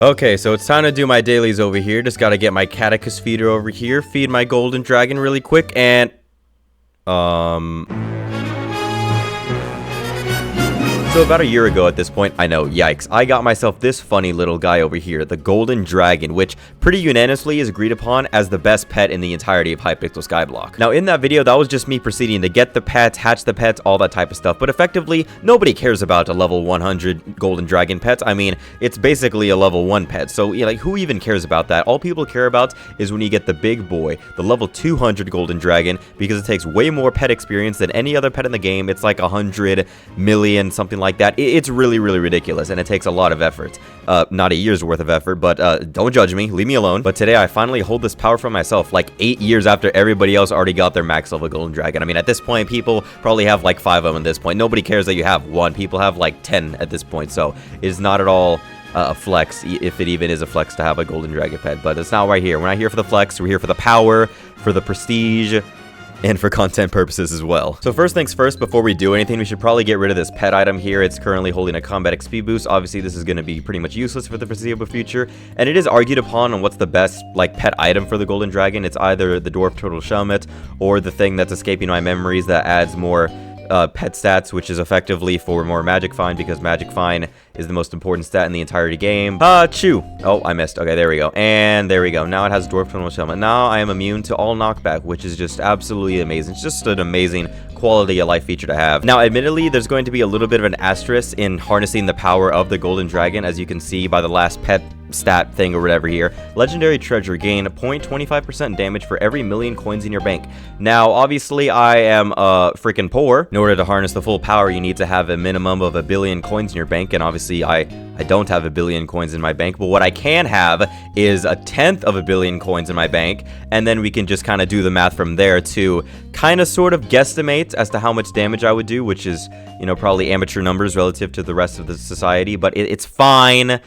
Okay, so it's time to do my dailies over here. Just gotta get my catechus feeder over here, feed my golden dragon really quick, and... So about a year ago at this point, I know, yikes, I got myself this funny little guy over here, the golden dragon, which pretty unanimously is agreed upon as the best pet in the entirety of hypixel skyblock. Now in that video, that was just me proceeding to get the pets, hatch the pets, all that type of stuff, but effectively, nobody cares about a level 100 golden dragon pet. I mean, it's basically a level 1 pet, so like who even cares about that? All people care about is when you get the big boy, the level 200 golden dragon, because it takes way more pet experience than any other pet in the game. It's like 100 million, something like that. It's really ridiculous, and it takes a lot of effort. Not a year's worth of effort, but don't judge me, leave me alone. But today I finally hold this power for myself, like 8 years after everybody else already got their max level golden dragon. I mean, at this point, people probably have like 5 of them at this point. Nobody cares that you have 1. People have like 10 at this point, so it's not at all a flex, if it even is a flex to have a golden dragon pet. But it's not right here. We're not here for the flex, we're here for the power, for the prestige, and for content purposes as well. So first things first, before we do anything, we should probably get rid of this pet item here. It's currently holding a combat XP boost. Obviously, this is going to be pretty much useless for the foreseeable future, and it is argued upon on what's the best like pet item for the golden dragon. It's either the dwarf turtle shellmet or the thing that's escaping my memories that adds more pet stats, which is effectively for more magic find, because magic find is the most important stat in the entirety game. Chew. Oh, I missed. Okay, there we go. And there we go. Now it has dwarf turtle shellmet. Now I am immune to all knockback, which is just absolutely amazing. It's just an amazing quality of life feature to have. Now, admittedly, there's going to be a little bit of an asterisk in harnessing the power of the golden dragon, as you can see by the last pet stat thing or whatever here. Legendary treasure, gain 0.25% damage for every million coins in your bank. Now, obviously, I am freaking poor. In order to harness the full power, you need to have a minimum of 1 billion coins in your bank, and obviously, I don't have 1 billion coins in my bank, but what I can have is 1/10 of 1 billion coins in my bank, and then we can just kind of do the math from there to kind of sort of guesstimate as to how much damage I would do, which is, you know, probably amateur numbers relative to the rest of the society, but it's fine.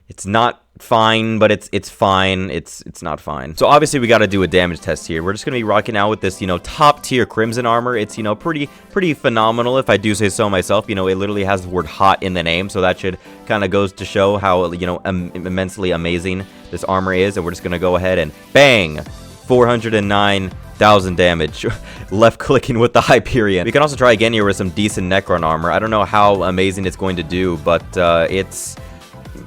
It's not fine, but it's fine. It's not fine. So obviously we got to do a damage test here. We're just going to be rocking out with this, you know, top tier crimson armor. It's, you know, pretty phenomenal, if I do say so myself. You know, it literally has the word hot in the name, so that should kind of goes to show how, you know, immensely amazing this armor is. And we're just going to go ahead and bang, 409,000 damage. Left clicking with the Hyperion. We can also try again here with some decent Necron armor. I don't know how amazing it's going to do, but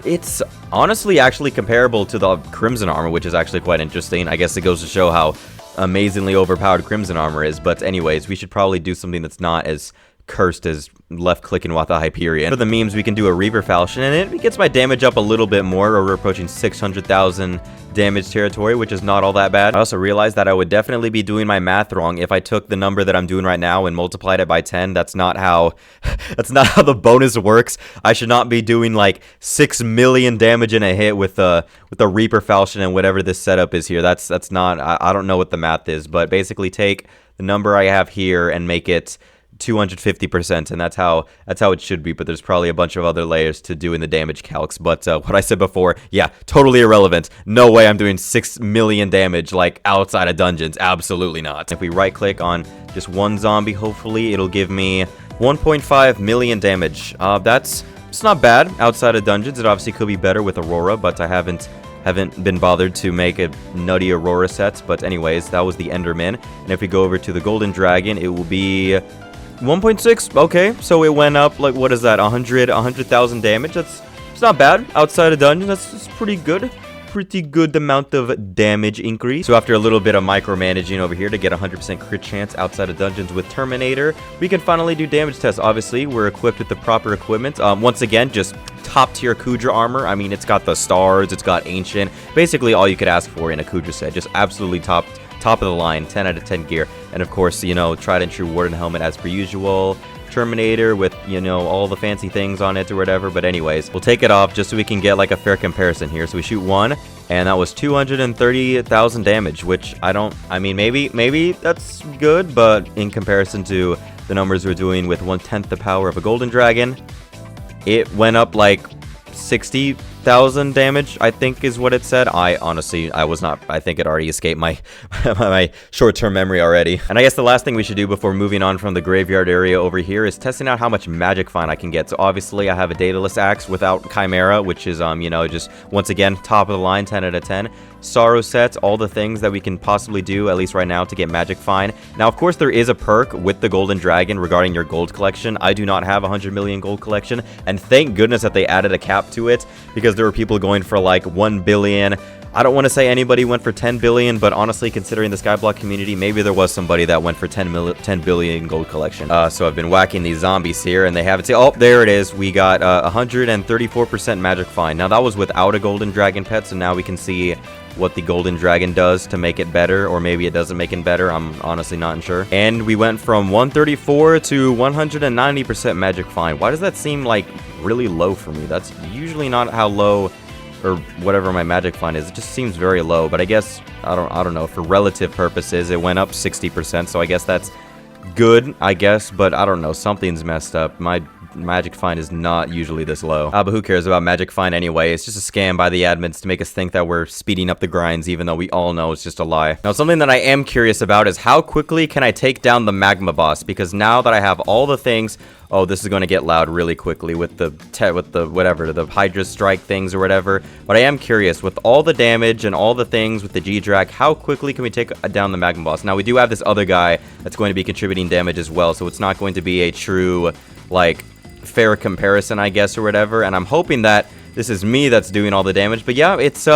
it's honestly actually comparable to the Crimson armor, which is actually quite interesting. I guess it goes to show how amazingly overpowered Crimson armor is. But anyways, we should probably do something that's not as cursed as left clicking with the Hyperion. For the memes, we can do a Reaper Falchion, and it gets my damage up a little bit more, or we're approaching 600,000 damage territory, which is not all that bad. I also realized that I would definitely be doing my math wrong if I took the number that I'm doing right now and multiplied it by 10. That's not how the bonus works. I should not be doing like 6 million damage in a hit with the Reaper Falchion and whatever this setup is here. That's not, I don't know what the math is, but basically take the number I have here and make it 250%, and that's how it should be. But there's probably a bunch of other layers to do in the damage calcs. But what I said before, yeah, totally irrelevant. No way I'm doing 6 million damage like outside of dungeons. Absolutely not. If we right click on just one zombie, hopefully it'll give me 1.5 million damage. It's not bad outside of dungeons. It obviously could be better with Aurora, but I haven't been bothered to make a nutty Aurora set. But anyways, that was the Enderman. And if we go over to the Golden Dragon, it will be 1.6. Okay, so it went up, like, what is that, 100,000 damage. It's not bad outside of dungeon. That's pretty good amount of damage increase. So after a little bit of micromanaging over here to get 100% crit chance outside of dungeons with Terminator, we can finally do damage tests. Obviously, we're equipped with the proper equipment. Once again, just top tier Kudra armor. I mean, it's got the stars, it's got ancient, basically all you could ask for in a Kudra set. Just absolutely top of the line, 10 out of 10 gear. And of course, you know, tried and true Warden helmet as per usual. Terminator with, you know, all the fancy things on it or whatever. But anyways, we'll take it off just so we can get like a fair comparison here. So we shoot one, and that was 230,000 damage, which I mean, maybe that's good, but in comparison to the numbers we're doing with 1/10 the power of a golden dragon, it went up like 60 8,000 damage, I think is what it said. I honestly, I think it already escaped my my short-term memory already. And I guess the last thing we should do before moving on from the graveyard area over here is testing out how much magic find I can get. So obviously I have a dataless axe without Chimera, which is, you know, just once again, top of the line, 10 out of 10. Sorrow sets, all the things that we can possibly do, at least right now, to get magic find. Now, of course, there is a perk with the Golden Dragon regarding your gold collection. I do not have 100 million gold collection, and thank goodness that they added a cap to it, because there were people going for like 1 billion. I don't want to say anybody went for 10 billion, but honestly, considering the skyblock community, maybe there was somebody that went for 10 billion gold collection. So I've been whacking these zombies here, and they have it. Oh, there it is. We got 134% magic find. Now, that was without a golden dragon pet, so now we can see what the golden dragon does to make it better, or maybe it doesn't make it better. I'm honestly not sure. And we went from 134 to 190% magic find. Why does that seem like really low for me? That's usually not how low, or whatever my magic find is. It just seems very low, but I guess I don't know, for relative purposes it went up 60%, so I guess that's good, I guess, but I don't know, something's messed up. My magic find is not usually this low. But who cares about magic find anyway? It's just a scam by the admins to make us think that we're speeding up the grinds, even though we all know it's just a lie. Now, something that I am curious about is how quickly can I take down the Magma boss? Because now that I have all the things, oh, this is going to get loud really quickly with the Hydra strike things or whatever. But I am curious, with all the damage and all the things with the G-Drag, how quickly can we take down the Magma boss? Now, we do have this other guy that's going to be contributing damage as well, so it's not going to be a true, like, fair comparison, I guess, or whatever. And I'm hoping that this is me that's doing all the damage. But yeah, it's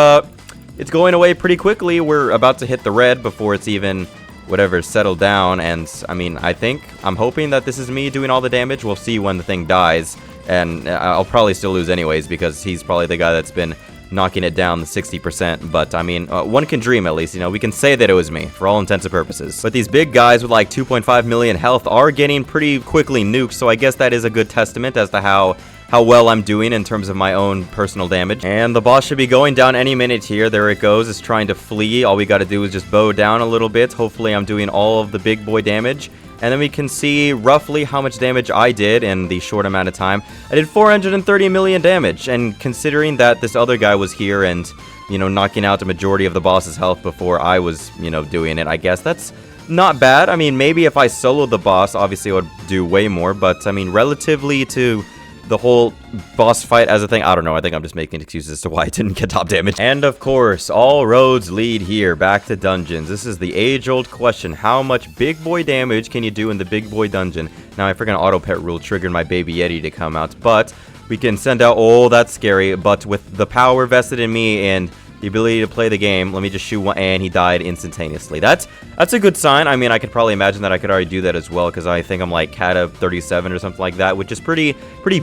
going away pretty quickly. We're about to hit the red before it's even whatever settled down, and I mean, I'm hoping that this is me doing all the damage. We'll see when the thing dies, and I'll probably still lose anyways, because he's probably the guy that's been knocking it down 60%, but I mean, one can dream at least, you know, we can say that it was me, for all intents and purposes. But these big guys with like 2.5 million health are getting pretty quickly nuked, so I guess that is a good testament as to how well I'm doing in terms of my own personal damage. And the boss should be going down any minute here. There it goes. It's trying to flee. All we got to do is just bow down a little bit. Hopefully I'm doing all of the big boy damage. And then we can see roughly how much damage I did in the short amount of time. I did 430 million damage. And considering that this other guy was here and, you know, knocking out the majority of the boss's health before I was, you know, doing it, I guess that's not bad. I mean, maybe if I soloed the boss, obviously it would do way more. But, I mean, relatively to the whole boss fight as a thing, I don't know. I think I'm just making excuses as to why I didn't get top damage. And of course, all roads lead here back to dungeons. This is the age-old question. How much big boy damage can you do in the big boy dungeon? Now, I freaking auto pet rule triggered my baby Yeti to come out, but we can send out, oh, that's scary, but with the power vested in me and the ability to play the game, let me just shoot one, and he died instantaneously. That's a good sign. I mean, I could probably imagine that I could already do that as well, because I think I'm like Kata 37 or something like that, which is pretty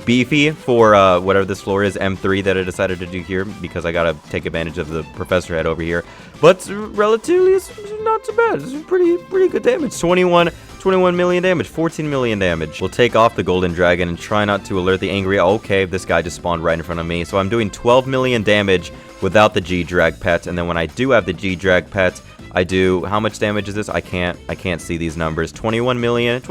beefy for whatever this floor is, M3, that I decided to do here, because I gotta take advantage of the professor head over here. But relatively, it's not too bad. It's pretty good damage. 21 million damage, 14 million damage. We'll take off the golden dragon and try not to alert the angry. Okay, this guy just spawned right in front of me. So I'm doing 12 million damage without the G-Drag pet, and then when I do have the G-Drag pet, I do, how much damage is this? I can't see these numbers. 21 million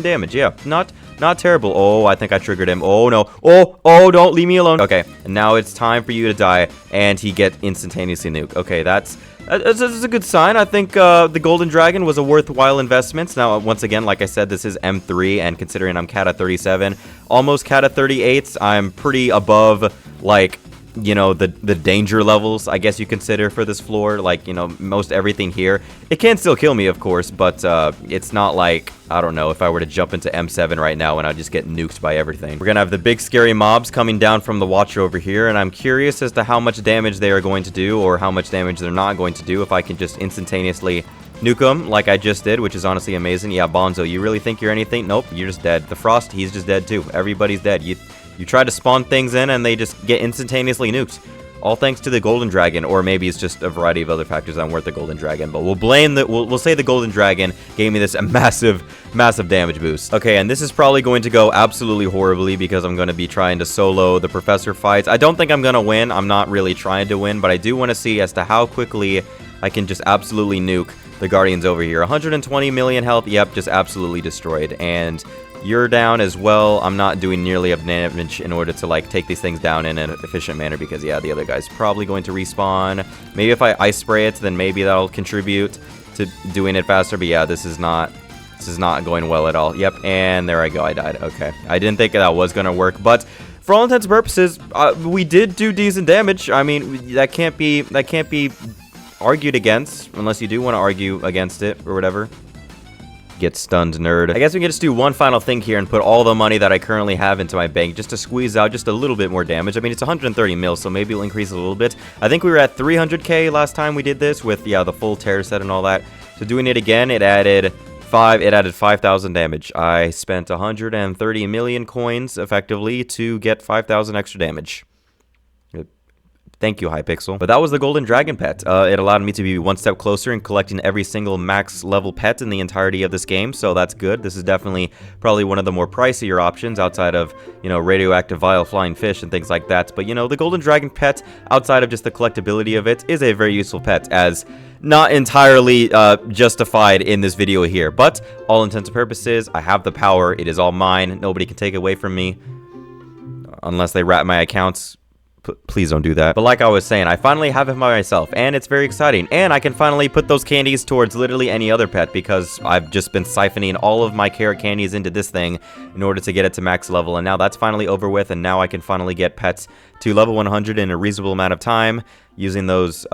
damage. Yeah, not terrible. Oh, I think I triggered him. Oh no. Oh, don't leave me alone. Okay, and now it's time for you to die, and he get instantaneously nuked. Okay, that's a good sign. I think the golden dragon was a worthwhile investment. Now, once again, like I said, this is M3, and considering I'm Kata 37, almost Kata 38, I'm pretty above, like, you know, the danger levels, I guess you consider, for this floor. Like, you know, most everything here, it can still kill me, of course, but it's not like, I don't know, if I were to jump into M7 right now and I just get nuked by everything. We're gonna have the big scary mobs coming down from the Watcher over here, and I'm curious as to how much damage they are going to do, or how much damage they're not going to do, if I can just instantaneously nuke them like I just did, which is honestly amazing. Yeah, Bonzo, you really think you're anything? Nope, you're just dead. The Frost, he's just dead too. Everybody's dead. You try to spawn things in and they just get instantaneously nuked. All thanks to the golden dragon, or maybe it's just a variety of other factors that weren't the golden dragon, but we'll say the golden dragon gave me this massive damage boost. Okay, and this is probably going to go absolutely horribly, because I'm going to be trying to solo the professor fights. I don't think I'm going to win. I'm not really trying to win, but I do want to see as to how quickly I can just absolutely nuke the guardians over here. 120 million health, yep, just absolutely destroyed. And You're down as well. I'm not doing nearly enough damage in order to, like, take these things down in an efficient manner because, yeah, the other guy's probably going to respawn. Maybe if I ice spray it, then maybe that'll contribute to doing it faster. But, yeah, this is not going well at all. Yep, and there I go. I died. Okay. I didn't think that was going to work, but for all intents and purposes, we did do decent damage. I mean, that can't be argued against unless you do want to argue against it or whatever. Get stunned, nerd. I guess we can just do one final thing here and put all the money that I currently have into my bank just to squeeze out just a little bit more damage. I mean, it's 130 mil, so maybe it'll increase a little bit. I think we were at 300k last time we did this with, yeah, the full terror set and all that. So doing it again, it added 5,000 damage. I spent 130 million coins effectively to get 5,000 extra damage. Thank you, Hypixel. But that was the Golden Dragon pet. It allowed me to be one step closer in collecting every single max level pet in the entirety of this game, so that's good. This is definitely probably one of the more pricier options outside of, you know, radioactive vile flying fish and things like that. But, you know, the Golden Dragon pet, outside of just the collectability of it, is a very useful pet, as not entirely justified in this video here. But all intents and purposes, I have the power. It is all mine. Nobody can take it away from me unless they rat my accounts. Please don't do that. But like I was saying, I finally have it by myself, and it's very exciting. And I can finally put those candies towards literally any other pet because I've just been siphoning all of my carrot candies into this thing in order to get it to max level. And now that's finally over with, and now I can finally get pets to level 100 in a reasonable amount of time using those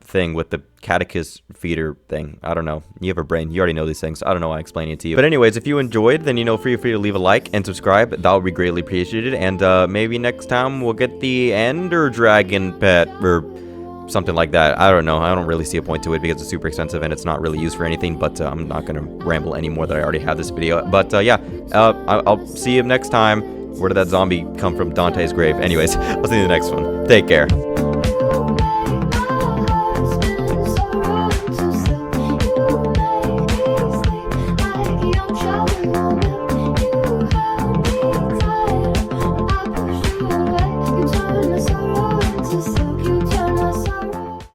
thing with the catechist feeder thing. I don't know. You have a brain. You already know these things. I don't know why I'm explaining it to you. But anyways, if you enjoyed, then, you know, feel free to leave a like and subscribe. That would be greatly appreciated. And maybe next time we'll get the Ender Dragon pet or something like that. I don't know. I don't really see a point to it because it's super expensive and it's not really used for anything. But I'm not going to ramble anymore that I already have this video. But yeah, I'll see you next time. Where did that zombie come from? Dante's grave. Anyways, I'll see you in the next one. Take care.